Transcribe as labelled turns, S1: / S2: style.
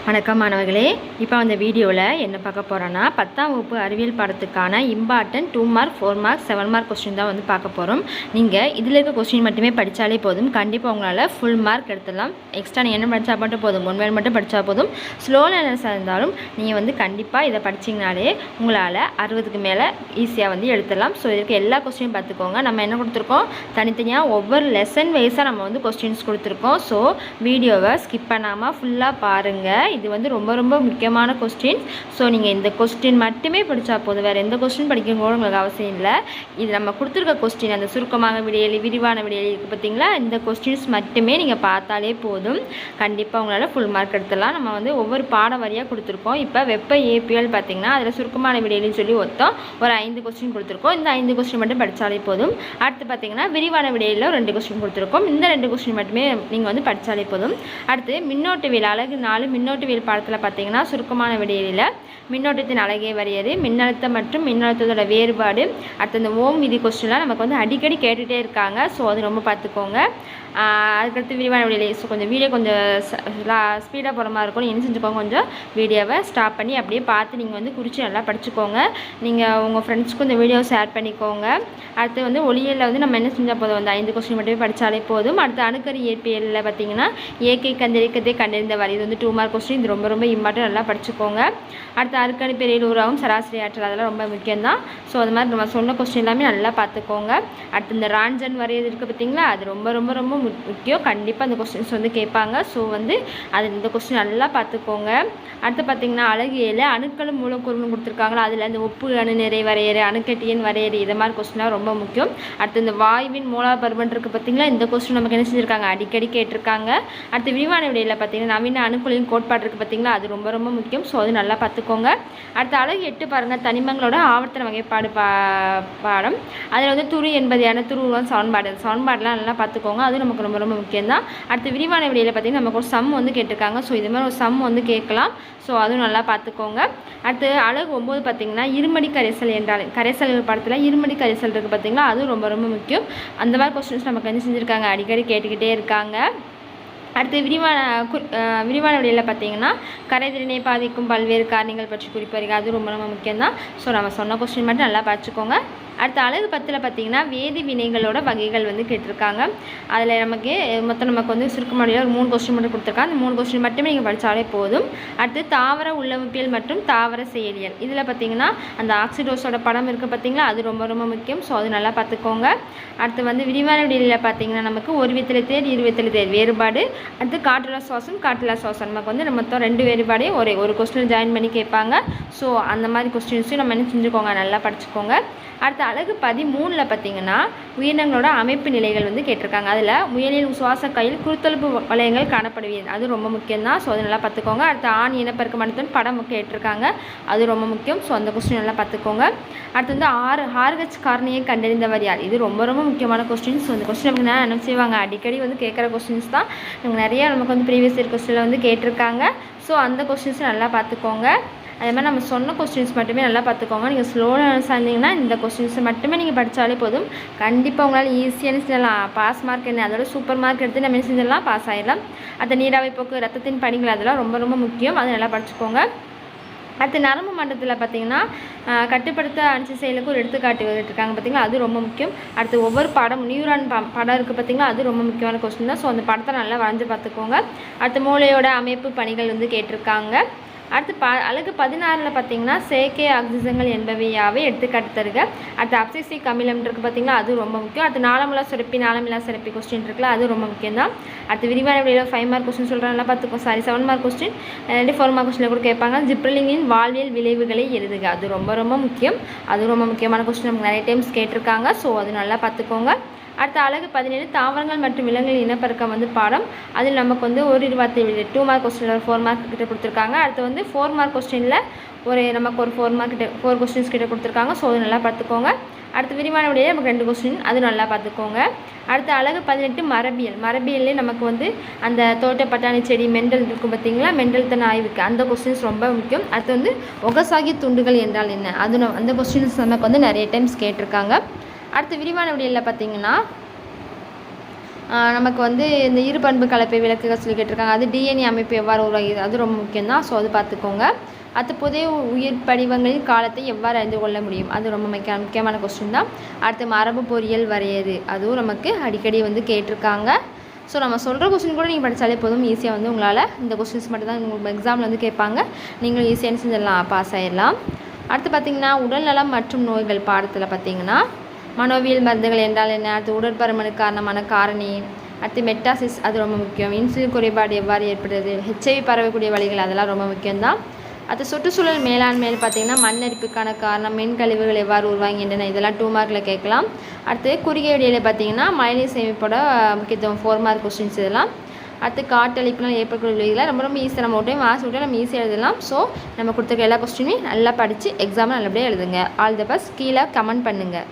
S1: வணக்கம் மாணவர்களே. இப்போ அந்த வீடியோவில் என்ன பார்க்க போகிறோன்னா 10ஆம் வகுப்பு அறிவியல் பாடத்துக்கான important 2 mark 4 mark 7 mark question தான் வந்து பார்க்க போகிறோம். நீங்கள் இதில் இருக்க கொஸ்டின் மட்டுமே படித்தாலே போதும், கண்டிப்பாக உங்களால் ஃபுல் மார்க் எடுத்துடலாம். எக்ஸ்ட்ரா நீங்கள் என்ன படித்தா மட்டும் போதும், 1 வேர்ட் மட்டும் படித்தா போதும். ஸ்லோ லேர்னர்ஸாக இருந்தாலும் நீங்கள் வந்து கண்டிப்பாக இதை படிச்சிங்கனாலே உங்களால் 60க்கு மேலே ஈஸியாக வந்து எடுத்துடலாம். ஸோ இதுக்கு எல்லா கொஸ்டினும் பார்த்துக்கோங்க. நம்ம என்ன கொடுத்துருக்கோம், தனித்தனியாக ஒவ்வொரு லெசன் வைஸாக நம்ம வந்து கொஸ்டின்ஸ் கொடுத்துருக்கோம். ஸோ வீடியோவை ஸ்கிப் பண்ணாமல் ஃபுல்லாக பாருங்கள். இது வந்து ரொம்ப ரொம்ப முக்கியமான கொஸ்டின். ஸோ நீங்கள் இந்த கொஸ்டின் மட்டுமே படித்தா போதும், வேறு எந்த கொஸ்டின் படிக்க கூட உங்களுக்கு அவசியம் இல்லை. இது நம்ம கொடுத்துருக்க கொஸ்டின், அந்த சுருக்கமாக விடையெளி விரிவான விடையெளி இருக்குது பார்த்தீங்களா, இந்த கொஸ்டின்ஸ் மட்டுமே நீங்கள் பார்த்தாலே போதும், கண்டிப்பாக உங்களால் ஃபுல் மார்க் எடுத்துடலாம். நம்ம வந்து ஒவ்வொரு பாட வரியாக கொடுத்துருக்கோம். இப்போ வெப்ப ஏபிஎல் பார்த்தீங்கன்னா அதில் சுருக்கமான விடையெளின்னு சொல்லி ஒரு 5 கொஸ்டின் கொடுத்துருக்கோம். இந்த 5 கொஸ்டின் மட்டும் படித்தாலே போதும். அடுத்து பார்த்தீங்கன்னா விரிவான விடையில் 2 கொஸ்டின் கொடுத்துருக்கோம். இந்த 2 கொஸ்டின் மட்டுமே நீங்கள் வந்து படித்தாலே போதும். அடுத்து மின்னோட்டவியல் அழகு 4 மின்னோட்டவியல் பாடத்தில் பார்த்தீங்கன்னா சுருக்கமான விடையில மின்னோட்டத்தின் அழகே வரையறு, மின்னழுத்தம் மற்றும் மின்னழுத்தத்தோட வேறுபாடு, அடுத்து இந்த ஓம் விதி கொஸ்டின்லாம் நமக்கு வந்து அடிக்கடி கேட்டுகிட்டே இருக்காங்க. ஸோ அது ரொம்ப பார்த்துக்கோங்க. அதுக்கடுத்து விரிவான விடையிலே ஸோ கொஞ்சம் வீடியோ கொஞ்சம் ஸ்பீடாக போகிற மாதிரி இருக்கும். என்ன செஞ்சுக்கோங்க, கொஞ்சம் வீடியோவை ஸ்டாப் பண்ணி அப்படியே பார்த்து நீங்கள் வந்து குறித்து நல்லா படிச்சுக்கோங்க. நீங்கள் உங்கள் ஃப்ரெண்ட்ஸ்க்கும் இந்த வீடியோவை ஷேர் பண்ணிக்கோங்க. அடுத்து வந்து ஒளியலில் வந்து நம்ம என்ன செஞ்சால் போதும், வந்து 5 கொஸ்டின் மட்டுமே படித்தாலே போதும். அடுத்து அணுக்கரு இயற்பியலில் பார்த்தீங்கன்னா இயற்கை கந்தரிக்கத்தை கண்டறிந்தவர், இது வந்து 2 மார்க் கொஸ்டின். இது ரொம்ப ரொம்ப இம்பார்ட்டன், நல்லா படிச்சுக்கோங்க. அடுத்து அணுக்கணு பெரியல் உருவாகும் சராசரி ஆற்றல், அதெல்லாம் ரொம்ப முக்கியம்தான். ஸோ அது மாதிரி நம்ம சொன்ன கொஸ்டின் எல்லாமே நல்லா பார்த்துக்கோங்க. அடுத்து இந்த ராஞ்சன் வரையது இருக்குது பார்த்தீங்களா, அது ரொம்ப ரொம்ப ரொம்ப முக்கியம். கண்டிப்பாக அந்த கொஸ்டின்ஸ் வந்து கேட்பாங்க. ஸோ வந்து அது இந்த கொஸ்டின் நல்லா பார்த்துக்கோங்க. அடுத்து பார்த்தீங்கன்னா அழகு 7 அணுக்களும் மூலக்கூறுகளும் கொடுத்துருக்காங்களா, அதில் இந்த ஒப்பு அணு நிறை வரையறு, அணுக்கட்டியன் வரையறு, இது மாதிரி கொஸ்டின்லாம் ரொம்ப முக்கியம். அடுத்து இந்த வாயுவின் மூலார் பருமன் இருக்குது பார்த்தீங்களா, இந்த கொஸ்டின் நமக்கு என்ன செஞ்சுருக்காங்க, அடிக்கடி கேட்டிருக்காங்க. அடுத்து விரிவான விடையில் பார்த்தீங்கன்னா நவீன அணுக்களின் கோட்பாடு இருக்குது பார்த்தீங்களா, அது ரொம்ப ரொம்ப முக்கியம். ஸோ அது நல்லா பார்த்துக்கோங்க. அடுத்து அழகு 8 பாருங்கள், தனிமங்களோட ஆவர்த்தன வகைப்பாடு பாடம். அதில் வந்து துரு என்பதையான துருவம் சமன்பாடுலாம் நல்லா பார்த்துக்கோங்க. அது நமக்கு ரொம்ப ரொம்ப முக்கியம் தான். அடுத்து விரிவான விடையில் பார்த்தீங்கன்னா நமக்கு ஒரு சம் வந்து கேட்டிருக்காங்க. ஸோ இது மாதிரி ஒரு சம் வந்து கேட்கலாம். ஸோ அதுவும் நல்லா பார்த்துக்கோங்க. அடுத்து அழகு 9 பார்த்தீங்கன்னா இருமடி கரைசல் என்றால், கரைசல் படத்தில் இருமடி கரைசல் இருக்குது பார்த்தீங்களா, அதுவும் ரொம்ப ரொம்ப முக்கியம். அந்த மாதிரி கொஸ்டின்ஸ் நமக்கு வந்து செஞ்சுருக்காங்க, அடிக்கடி கேட்டுக்கிட்டே இருக்காங்க. அடுத்து விரிவான விடையில் பார்த்தீங்கன்னா கரைதிறனை பாதிக்கும் பல்வேறு காரணங்கள் பற்றி குறிப்பறிக, அது ரொம்ப ரொம்ப முக்கியம்தான். ஸோ நம்ம சொன்ன கொஸ்டின் மட்டும் நல்லா பார்த்துக்கோங்க. அடுத்து அழகு 10 பார்த்தீங்கன்னா வேதி வினைகளோட வகைகள் வந்து கேட்டிருக்காங்க. அதில் நமக்கு வந்து சுருக்கமாக ஒரு 3 கொஸ்டின் மட்டும் கொடுத்துருக்காங்க. அந்த 3 கொஸ்டின் மட்டுமே நீங்கள் படித்தாலே போதும். அடுத்து தாவர உள்ளமைப்பியல் மற்றும் தாவர செயலியல், இதில் பார்த்தீங்கன்னா அந்த ஆக்சிடோஸோட படம் இருக்குது பார்த்தீங்களா, அது ரொம்ப ரொம்ப முக்கியம். ஸோ அது நல்லா பார்த்துக்கோங்க. அடுத்து வந்து விரிவான விடையில் பார்த்தீங்கன்னா நமக்கு ஒரு வித்தலை தேர் இரு வித்தலை தேர் வேறுபாடு, அடுத்து காற்றுலா சுவாசம் காற்றுலா சுவாசம், நமக்கு வந்து மொத்தம் 2 வேறுபாடையும் ஒரு கொஸ்டின் ஜாயின் பண்ணி கேட்பாங்க. ஸோ அந்த மாதிரி கொஸ்டின்ஸையும் நம்ம என்ன செஞ்சுக்கோங்க, நல்லா படிச்சுக்கோங்க. அடுத்து அழகு 13 பார்த்தீங்கன்னா உயிரினங்களோட அமைப்பு நிலைகள் வந்து கேட்டிருக்காங்க. அதில் முயலின் சுவாச கையில் குருத்தொழுப்பு வளையங்கள் காணப்படுவீங்க, அது ரொம்ப முக்கியம்தான். ஸோ அது நல்லா பார்த்துக்கோங்க. அடுத்து ஆண் இனப்பெருக்க மனத்தின் படம் கேட்டிருக்காங்க, அது ரொம்ப முக்கியம். ஸோ அந்த கொஸ்டின் நல்லா பார்த்துக்கோங்க. அடுத்து வந்து RH காரணியை கண்டறிந்தவர் யார், இது ரொம்ப ரொம்ப முக்கியமான கொஸ்டின்ஸ். அந்த கொஸ்டின் நமக்கு என்ன செய்வாங்க, அடிக்கடி வந்து கேட்குற கொஸ்டின்ஸ் தான். நிறைய நமக்கு வந்து ப்ரீவியஸ் இயர் கொஸ்டினில் வந்து கேட்டிருக்காங்க. ஸோ அந்த கொஸ்டின்ஸை நல்லா பார்த்துக்கோங்க. அதே மாதிரி நம்ம சொன்ன கொஸ்டின்ஸ் மட்டுமே நல்லா பார்த்துக்கோங்க. நீங்கள் ஸ்லோ லேர்னர்ஸாக இருந்தீங்கன்னா இந்த கொஸ்டின்ஸை மட்டுமே நீங்கள் படித்தாலே போதும், கண்டிப்பாக உங்களால் ஈஸியாக செஞ்சலாம். பாஸ் மார்க் என்ன, அதோட சூப்பர் மார்க் எடுத்து நம்ம என்ன செஞ்சிடலாம், பாஸ் ஆகிடலாம். அந்த நீராவி போக்கு, ரத்தத்தின் பணிகள், அதெல்லாம் ரொம்ப ரொம்ப முக்கியம். அது நல்லா படிச்சுக்கோங்க. அடுத்து நரம்பு மண்டலத்தில் பார்த்தீங்கன்னா கட்டுப்படுத்த அனுச்சி செயலுக்கு ஒரு எடுத்துக்காட்டு இருக்காங்க பார்த்தீங்களா, அது ரொம்ப முக்கியம். அடுத்து ஒவ்வொரு படம் நியூரான் படம் இருக்குது பார்த்தீங்களா, அது ரொம்ப முக்கியமான கொஸ்டின் தான். ஸோ அந்த படத்தை நல்லா வரைஞ்சி பார்த்துக்கோங்க. அடுத்து மூளையோட அமைப்பு பணிகள் வந்து கேட்டிருக்காங்க. அடுத்து அழகு 16 பார்த்தீங்கன்னா செயற்கை ஆக்சிஜன்கள் என்பவையாவே எடுத்துக்காட்டு தருக. அடுத்து அப்சிசிக் அமிலம் இருக்குது பார்த்தீங்களா, அது ரொம்ப முக்கியம். அடுத்து நாளமில்லா சுரப்பி நாளமில்லா சுரப்பி கொஸ்டின் இருக்குல்ல, அது ரொம்ப முக்கியம் தான். அடுத்து விரிவான விடையில் 5 மார்க் கொஸ்டின் சொல்கிறேன், நல்லா பார்த்துக்கோ. 7 மார்க் கொஸ்டின் 4 மார்க் கொஸ்டினில் கூட கேட்பாங்க. ஜிப்ரலிங்கின் வாழ்வியல் விளைவுகளை எழுதுக, அது ரொம்ப ரொம்ப முக்கியம். அது ரொம்ப முக்கியமான கொஸ்டின் நமக்கு நிறைய டைம்ஸ் கேட்டிருக்காங்க. ஸோ அது நல்லா பார்த்துக்கோங்க. அடுத்த அழகு 17 தாவரங்கள் மற்றும் விலங்குகள் இனப்பெருக்கம் வந்து பாடம். அதில் நமக்கு வந்து ஒரு 2 மார்க் கொஸ்டினில் 4 மார்க் கிட்ட கொடுத்துருக்காங்க. அடுத்து வந்து 4 மார்க் கொஸ்டினில் நமக்கு ஒரு 4 கொஸ்டின்ஸ் கிட்ட கொடுத்துருக்காங்க. ஸோ அது நல்லா பார்த்துக்கோங்க. அடுத்து விரிவான விடையே நமக்கு 2 கொஸ்டின், அது நல்லா பார்த்துக்கோங்க. அடுத்து அழகு 18 மரபியல்லே நமக்கு வந்து அந்த தோட்ட பட்டாணி செடி மெண்டல் இருக்கும் பார்த்தீங்களா, மெண்டல்தன் ஆய்வுக்கு அந்த கொஸ்டின்ஸ் ரொம்ப முக்கியம். அடுத்து வந்து ஒகசாகி துண்டுகள் என்றால் என்ன, அந்த கொஸ்டின்ஸ் நமக்கு வந்து நிறைய டைம்ஸ் கேட்டிருக்காங்க. அடுத்து விரிவான விடையில் பார்த்தீங்கன்னா நமக்கு வந்து இந்த இருபண்பு கலப்பை விளக்குகள் சொல்லி கேட்டிருக்காங்க. அது டிஎன்ஏ அமைப்பு எவ்வாறு உருவாகிறது, அது ரொம்ப முக்கியம் தான். ஸோ அது பார்த்துக்கோங்க. அடுத்து புதிய உயிர் படிவங்களின் காலத்தை எவ்வாறு அறிந்து கொள்ள முடியும், அது ரொம்ப முக்கியமான கொஸ்டின் தான். அடுத்து மரபு பொறியியல் வரையது, அதுவும் நமக்கு அடிக்கடி வந்து கேட்டிருக்காங்க. ஸோ நம்ம சொல்கிற கொஸ்டின் கூட நீங்கள் படித்தாலே போதும், ஈஸியாக வந்து உங்களால் இந்த கொஸ்டின்ஸ் மட்டும் தான் உங்களுக்கு எக்ஸாமில் வந்து கேட்பாங்க, நீங்களும் ஈஸியாக செஞ்சிடலாம், பாஸ் ஆகிடலாம். அடுத்து பார்த்திங்கன்னா உடல்நலம் மற்றும் நோய்கள் பாடத்தில் பார்த்திங்கன்னா மனோவியல் மருந்துகள் என்றால் என்ன, அடுத்து உடற்பருமனுக்கு காரணமான காரணி, அடுத்து மெட்டாசிஸ் அது ரொம்ப முக்கியம், இன்சுலின் குறைபாடு எவ்வாறு ஏற்படுது, ஹெச்ஐவி பரவக்கூடிய வழிகள் அதெல்லாம் ரொம்ப முக்கியம்தான். அடுத்து சுற்றுச்சூழல் மேலாண்மையில் பார்த்திங்கன்னா மண்ணரிப்புக்கான காரணம், மின்கழிவுகள் எவ்வாறு உருவாகின்றன, இதெல்லாம் 2 மார்க்கில் கேட்கலாம். அடுத்து குறுகிய இடையில் பார்த்திங்கன்னா மழைநீர் சேமிப்போட முக்கியத்துவம் 4 மார்க் கொஸ்டின்ஸ் இதெல்லாம். அடுத்து காட்டழிப்புனால் ஏற்படக்கூடிய விளைவுகளை ரொம்ப ஈஸியாக நம்ம டைம் வாசி விட்டு நம்ம ஈஸியாக எழுதலாம். ஸோ நம்ம கொடுத்துருக்க எல்லா கொஸ்டினுமே நல்லா படித்து எக்ஸாமை நல்லபடியாக எழுதுங்க. All the best. கீழே கமெண்ட் பண்ணுங்கள்.